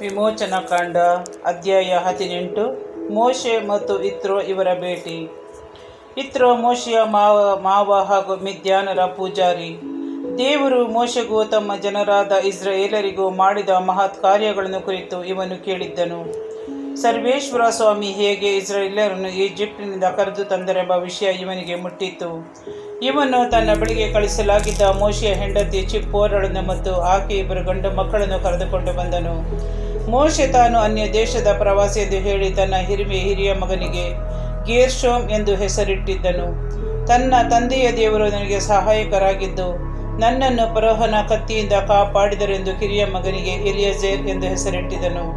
ವಿಮೋಚನಕಾಂಡ ಅಧ್ಯಾಯ 18. ಮೋಶೆ ಮತ್ತು ಇತ್ರೋ ಇವರ ಭೇಟಿ. ಇತ್ರೋ ಮೋಶೆಯ ಮಾವ ಹಾಗೂ ಮಿದ್ಯಾನರ ಪೂಜಾರಿ. ದೇವರು ಮೋಶೆಗೂ ತಮ್ಮ ಜನರಾದ ಇಸ್ರಾಯೇಲರಿಗೂ ಮಾಡಿದ ಮಹತ್ ಕಾರ್ಯಗಳನ್ನು ಕುರಿತು ಇವನು ಕೇಳಿದ್ದನು. ಸರ್ವೇಶ್ವರ ಸ್ವಾಮಿ ಹೇಗೆ ಇಸ್ರಾಯೇಲರನ್ನು ಈಜಿಪ್ಟಿನಿಂದ ಕರೆದು ತಂದರೆಂಬ ವಿಷಯ ಇವನಿಗೆ ಮುಟ್ಟಿತ್ತು. ಇವನು ತನ್ನ ಬಳಿಗೆ ಕಳಿಸಲಾಗಿದ್ದ ಮೋಶೆಯ ಹೆಂಡತಿ ಚಿಪ್ಪೋರಳನ್ನು ಮತ್ತು ಆಕೆ ಇಬ್ಬರು ಗಂಡು ಮಕ್ಕಳನ್ನು ಕರೆದುಕೊಂಡು ಬಂದನು. ಮೋಶೆ ತಾನು ಅನ್ಯ ದೇಶದ ಪ್ರವಾಸಿ ಎಂದು ಹೇಳಿ ತನ್ನ ಹಿರಿಯ ಮಗನಿಗೆ ಗೇರ್ಷೋಮ್ ಎಂದು ಹೆಸರಿಟ್ಟಿದ್ದನು. ತನ್ನ ತಂದೆಯ ದೇವರು ನನಗೆ ಸಹಾಯಕರಾಗಿದ್ದು ನನ್ನನ್ನು ಫರೋಹನ ಕತ್ತಿಯಿಂದ ಕಾಪಾಡಿದರೆಂದು ಕಿರಿಯ ಮಗನಿಗೆ ಎಲಿಯಜೇರ್ ಎಂದು ಹೆಸರಿಟ್ಟಿದನು.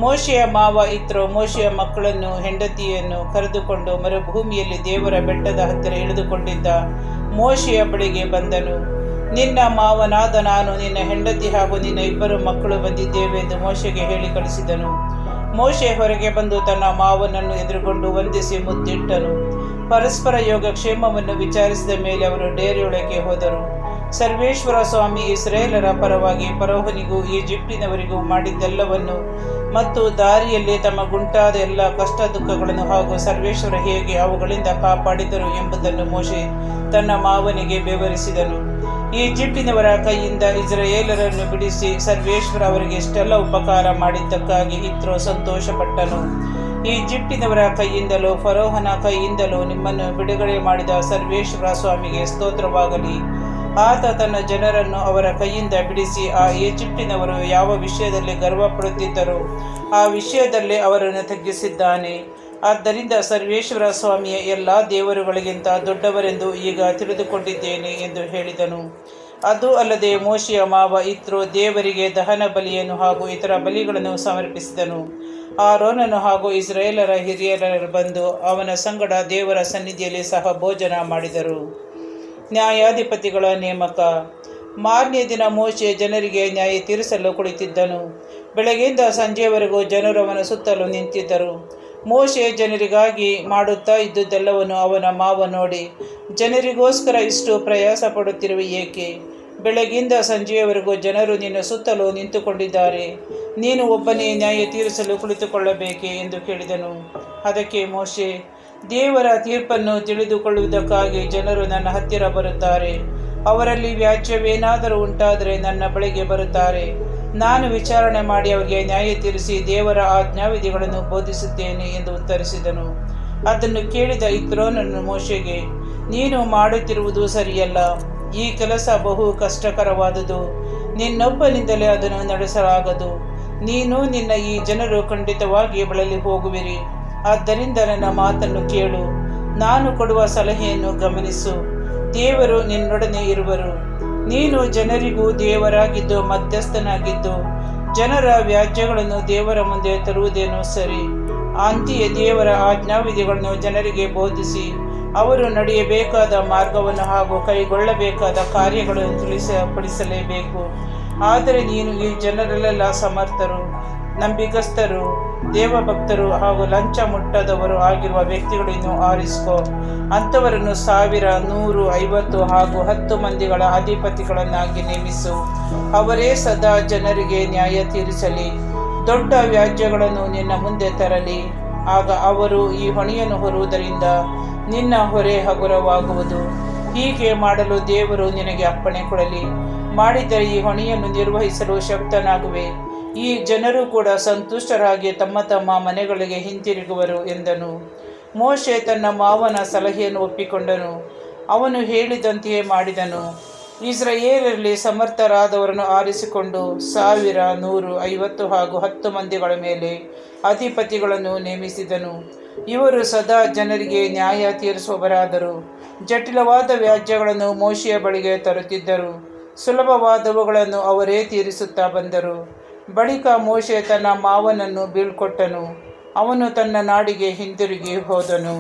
ಮೋಶೆಯ ಮಾವ ಇತ್ರೋ ಮೋಶೆಯ ಮಕ್ಕಳನ್ನು ಹೆಂಡತಿಯನ್ನು ಕರೆದುಕೊಂಡು ಮರುಭೂಮಿಯಲ್ಲಿ ದೇವರ ಬೆಟ್ಟದ ಹತ್ತಿರ ಇಳಿದುಕೊಂಡಿದ್ದ ಮೋಶೆಯ ಬಳಿಗೆ ಬಂದನು. ನಿನ್ನ ಮಾವನಾದ ನಾನು ನಿನ್ನ ಹೆಂಡತಿ ಹಾಗೂ ನಿನ್ನ ಇಬ್ಬರು ಮಕ್ಕಳು ಬಂದಿದ್ದೇವೆ ಎಂದು ಮೋಶೆಗೆ ಹೇಳಿ ಕಳಿಸಿದನು. ಮೋಶೆ ಹೊರಗೆ ಬಂದು ತನ್ನ ಮಾವನನ್ನು ಎದುರುಗೊಂಡು ವಂದಿಸಿ ಮುದ್ದಿಟ್ಟನು. ಪರಸ್ಪರ ಯೋಗಕ್ಷೇಮವನ್ನು ವಿಚಾರಿಸಿದ ಮೇಲೆ ಅವರು ಡೇರೆಯೊಳಗೆ ಹೋದರು. ಸರ್ವೇಶ್ವರ ಸ್ವಾಮಿ ಇಸ್ರಾಯೇಲರ ಪರವಾಗಿ ಫರೋಹನಿಗೂ ಈಜಿಪ್ಟಿನವರಿಗೂ ಮಾಡಿದ್ದೆಲ್ಲವನ್ನು ಮತ್ತು ದಾರಿಯಲ್ಲಿ ತಮಗುಂಟಾದ ಎಲ್ಲ ಕಷ್ಟ ದುಃಖಗಳನ್ನು ಹಾಗೂ ಸರ್ವೇಶ್ವರ ಹೇಗೆ ಅವುಗಳಿಂದ ಕಾಪಾಡಿದರು ಎಂಬುದನ್ನು ಮೋಶೆ ತನ್ನ ಮಾವನಿಗೆ ವಿವರಿಸಿದನು. ಈಜಿಪ್ಟಿನವರ ಕೈಯಿಂದ ಇಸ್ರಾಯೇಲರನ್ನು ಬಿಡಿಸಿ ಸರ್ವೇಶ್ವರ ಅವರಿಗೆ ಎಷ್ಟೆಲ್ಲ ಉಪಕಾರ ಮಾಡಿದ್ದಕ್ಕಾಗಿ ಇತ್ರೋ ಸಂತೋಷಪಟ್ಟನು. ಈಜಿಪ್ಟಿನವರ ಕೈಯಿಂದಲೂ ಫರೋಹನ ಕೈಯಿಂದಲೂ ನಿಮ್ಮನ್ನು ಬಿಡುಗಡೆ ಮಾಡಿದ ಸರ್ವೇಶ್ವರ ಸ್ವಾಮಿಗೆ ಸ್ತೋತ್ರವಾಗಲಿ. ಆತ ತನ್ನ ಜನರನ್ನು ಅವರ ಕೈಯಿಂದ ಬಿಡಿಸಿ ಆ ಈಜಿಪ್ಟಿನವರು ಯಾವ ವಿಷಯದಲ್ಲಿ ಗರ್ವ ಪಡುತ್ತಿದ್ದರೋ ಆ ವಿಷಯದಲ್ಲಿ ಅವರನ್ನು ತಗ್ಗಿಸಿದ್ದಾನೆ. ಆದ್ದರಿಂದ ಸರ್ವೇಶ್ವರ ಸ್ವಾಮಿಯ ಎಲ್ಲ ದೇವರುಗಳಿಗಿಂತ ದೊಡ್ಡವರೆಂದು ಈಗ ತಿಳಿದುಕೊಂಡಿದ್ದೇನೆ ಎಂದು ಹೇಳಿದನು. ಅದು ಅಲ್ಲದೆ ಮೋಶೆಯ ಮಾವ ಇತ್ರೋ ದೇವರಿಗೆ ದಹನ ಬಲಿಯನ್ನು ಹಾಗೂ ಇತರ ಬಲಿಗಳನ್ನು ಸಮರ್ಪಿಸಿದನು. ಆರೋನನು ಹಾಗೂ ಇಸ್ರಾಯೇಲರ ಹಿರಿಯರು ಬಂದು ಅವನ ಸಂಗಡ ದೇವರ ಸನ್ನಿಧಿಯಲ್ಲಿ ಸಹ ಭೋಜನ ಮಾಡಿದರು. ನ್ಯಾಯಾಧಿಪತಿಗಳ ನೇಮಕ. ಮಾರನೇ ದಿನ ಮೋಶೆ ಜನರಿಗೆ ನ್ಯಾಯ ತೀರಿಸಲು ಕುಳಿತಿದ್ದನು. ಬೆಳಗ್ಗೆಯಿಂದ ಸಂಜೆಯವರೆಗೂ ಜನರು ಅವನ ಸುತ್ತಲೂ ನಿಂತಿದ್ದರು. ಮೋಶೆ ಜನರಿಗಾಗಿ ಮಾಡುತ್ತಾ ಇದ್ದುದೆಲ್ಲವನ್ನು ಅವನ ಮಾವ ನೋಡಿ, ಜನರಿಗೋಸ್ಕರ ಇಷ್ಟು ಪ್ರಯಾಸ ಪಡುತ್ತಿರುವ ಏಕೆ? ಬೆಳಗ್ಗಿಂದ ಸಂಜೆಯವರೆಗೂ ಜನರು ನಿನ್ನ ಸುತ್ತಲೂ ನಿಂತುಕೊಂಡಿದ್ದಾರೆ. ನೀನು ಒಬ್ಬನೇ ನ್ಯಾಯ ತೀರಿಸಲು ಕುಳಿತುಕೊಳ್ಳಬೇಕೆ ಎಂದು ಕೇಳಿದನು. ಅದಕ್ಕೆ ಮೋಶೆ, ದೇವರ ತೀರ್ಪನ್ನು ತಿಳಿದುಕೊಳ್ಳುವುದಕ್ಕಾಗಿ ಜನರು ನನ್ನ ಹತ್ತಿರ ಬರುತ್ತಾರೆ. ಅವರಲ್ಲಿ ವ್ಯಾಜ್ಯವೇನಾದರೂ ಉಂಟಾದರೆ ನನ್ನ ಬಳಿಗೆ ಬರುತ್ತಾರೆ. ನಾನು ವಿಚಾರಣೆ ಮಾಡಿ ಅವರಿಗೆ ನ್ಯಾಯ ತೀರಿಸಿ ದೇವರ ಆಜ್ಞಾವಿಧಿಗಳನ್ನು ಬೋಧಿಸುತ್ತೇನೆ ಎಂದು ಉತ್ತರಿಸಿದನು. ಅದನ್ನು ಕೇಳಿದ ಇತ್ರೋನನ್ನು ಮೋಶೆಗೆ, ನೀನು ಮಾಡುತ್ತಿರುವುದು ಸರಿಯಲ್ಲ. ಈ ಕೆಲಸ ಬಹು ಕಷ್ಟಕರವಾದುದು. ನಿನ್ನೊಬ್ಬನಿಂದಲೇ ಅದನ್ನು ನಡೆಸಲಾಗದು. ನೀನು ನಿನ್ನ ಈ ಜನರು ಖಂಡಿತವಾಗಿ ಬಳಲಿ ಹೋಗುವಿರಿ. ಆದ್ದರಿಂದ ನನ್ನ ಮಾತನ್ನು ಕೇಳು. ನಾನು ಕೊಡುವ ಸಲಹೆಯನ್ನು ಗಮನಿಸು. ದೇವರು ನಿನ್ನೊಡನೆ ಇರುವರು. ನೀನು ಜನರಿಗೂ ದೇವರಾಗಿದ್ದು ಮಧ್ಯಸ್ಥನಾಗಿದ್ದು ಜನರ ವ್ಯಾಜ್ಯಗಳನ್ನು ದೇವರ ಮುಂದೆ ತರುವುದೇನೋ ಸರಿ. ಅಂತೆಯೇ ದೇವರ ಆಜ್ಞಾವಿಧಿಗಳನ್ನು ಜನರಿಗೆ ಬೋಧಿಸಿ ಅವರು ನಡೆಯಬೇಕಾದ ಮಾರ್ಗವನ್ನು ಹಾಗೂ ಕೈಗೊಳ್ಳಬೇಕಾದ ಕಾರ್ಯಗಳನ್ನು ತಿಳಿಸಪಡಿಸಲೇಬೇಕು. ಆದರೆ ನೀನು ಈ ಜನರಲ್ಲೆಲ್ಲ ಸಮರ್ಥರು, ನಂಬಿಗಸ್ತರು, ದೇವಭಕ್ತರು ಹಾಗೂ ಲಂಚ ಮುಟ್ಟದವರು ಆಗಿರುವ ವ್ಯಕ್ತಿಗಳನ್ನು ಆರಿಸಿಕೋ. ಅಂಥವರನ್ನು 1000, 100, 50 ಹಾಗೂ 10 ಮಂದಿಗಳ ಅಧಿಪತಿಗಳನ್ನಾಗಿ ನೇಮಿಸು. ಅವರೇ ಸದಾ ಜನರಿಗೆ ನ್ಯಾಯ ತೀರಿಸಲಿ. ದೊಡ್ಡ ವ್ಯಾಜ್ಯಗಳನ್ನು ನಿನ್ನ ಮುಂದೆ ತರಲಿ. ಆಗ ಅವರು ಈ ಹೊಣೆಯನ್ನು ಹೊರುವುದರಿಂದ ನಿನ್ನ ಹೊರೆ ಹಗುರವಾಗುವುದು. ಹೀಗೆ ಮಾಡಲು ದೇವರು ನಿನಗೆ ಅಪ್ಪಣೆ ಕೊಡಲಿ. ಮಾಡಿದರೆ ಈ ಹೊಣೆಯನ್ನು ನಿರ್ವಹಿಸಲು ಶಕ್ತನಾಗುವೆ. ಈ ಜನರು ಕೂಡ ಸಂತುಷ್ಟರಾಗಿ ತಮ್ಮ ತಮ್ಮ ಮನೆಗಳಿಗೆ ಹಿಂತಿರುಗುವರು ಎಂದನು. ಮೋಶೆ ತನ್ನ ಮಾವನ ಸಲಹೆಯನ್ನು ಒಪ್ಪಿಕೊಂಡನು. ಅವನು ಹೇಳಿದಂತೆಯೇ ಮಾಡಿದನು. ಇಸ್ರಾಯೇಲರಲ್ಲಿ ಸಮರ್ಥರಾದವರನ್ನು ಆರಿಸಿಕೊಂಡು 1000, 100, 50 ಹಾಗೂ 10 ಮಂದಿಗಳ ಮೇಲೆ ಅಧಿಪತಿಗಳನ್ನು ನೇಮಿಸಿದನು. ಇವರು ಸದಾ ಜನರಿಗೆ ನ್ಯಾಯ ತೀರಿಸುವವರಾದರು. ಜಟಿಲವಾದ ವ್ಯಾಜ್ಯಗಳನ್ನು ಮೋಶೆಯ ಬಳಿಗೆ ತರುತ್ತಿದ್ದರು. ಸುಲಭವಾದವುಗಳನ್ನು ಅವರೇ ತೀರಿಸುತ್ತಾ ಬಂದರು. ಬಳಿಕ ಮೋಶೆ ತನ್ನ ಮಾವನನ್ನು ಬೀಳ್ಕೊಟ್ಟನು. ಅವನು ತನ್ನ ನಾಡಿಗೆ ಹಿಂದಿರುಗಿ ಹೋದನು.